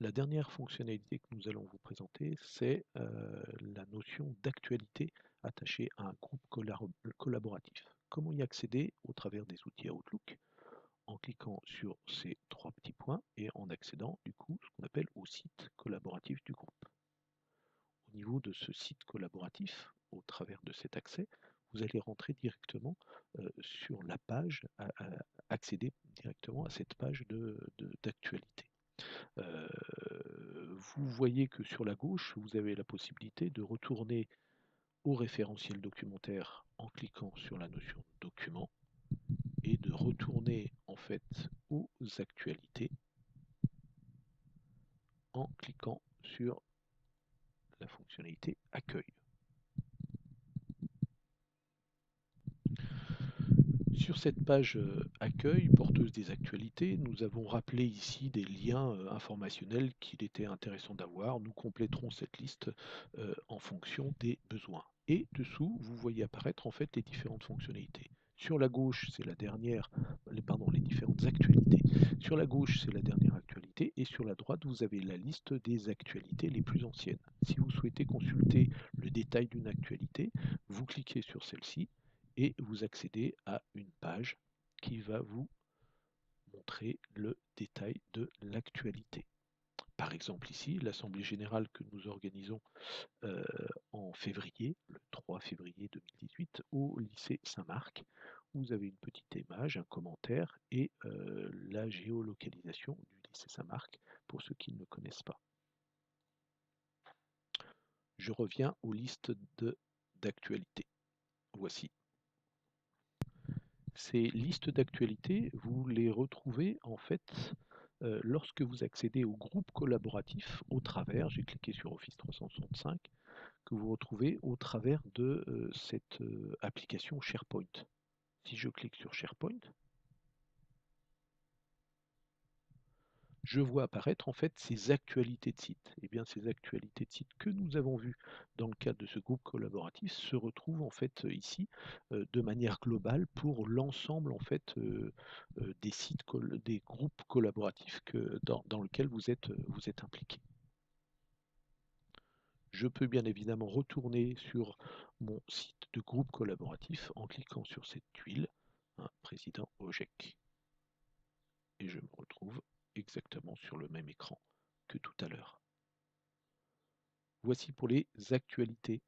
La dernière fonctionnalité que nous allons vous présenter, c'est la notion d'actualité attachée à un groupe collaboratif. Comment y accéder au travers des outils Outlook en cliquant sur ces trois petits points et en accédant du coup ce qu'on appelle au site collaboratif du groupe. Au niveau de ce site collaboratif, au travers de cet accès, vous allez rentrer directement sur la page, accéder directement à cette page d'actualité. Euh, Vous voyez que sur la gauche, vous avez la possibilité de retourner au référentiel documentaire en cliquant sur la notion document et de retourner en fait aux actualités en cliquant sur la fonctionnalité accueil. Sur cette page accueil, porteuse des actualités, nous avons rappelé ici des liens informationnels qu'il était intéressant d'avoir. Nous compléterons cette liste en fonction des besoins. Et dessous, vous voyez apparaître en fait les différentes fonctionnalités. Sur la gauche, c'est la dernière, les différentes actualités. Sur la gauche, c'est la dernière actualité. Et sur la droite, vous avez la liste des actualités les plus anciennes. Si vous souhaitez consulter le détail d'une actualité, vous cliquez sur celle-ci et vous accédez à une page qui va vous montrer le détail de l'actualité. Par exemple ici, l'Assemblée générale que nous organisons euh, en février, le 3 février 2018, au lycée Saint-Marc. Vous avez une petite image, un commentaire et la géolocalisation du lycée Saint-Marc pour ceux qui ne le connaissent pas. Je reviens aux listes d'actualités. Voici. Ces listes d'actualités, vous les retrouvez en fait lorsque vous accédez au groupe collaboratif au travers, j'ai cliqué sur Office 365, que vous retrouvez au travers de cette application SharePoint. Si je clique sur SharePoint, je vois apparaître en fait ces actualités de site. Et bien ces actualités de site que nous avons vues dans le cadre de ce groupe collaboratif se retrouvent en fait ici de manière globale pour l'ensemble en fait des sites, des groupes collaboratifs dans lesquels vous êtes impliqué. Je peux bien évidemment retourner sur mon site de groupe collaboratif en cliquant sur cette tuile, hein, président OGEC. Et je me retrouve exactement sur le même écran que tout à l'heure. Voici pour les actualités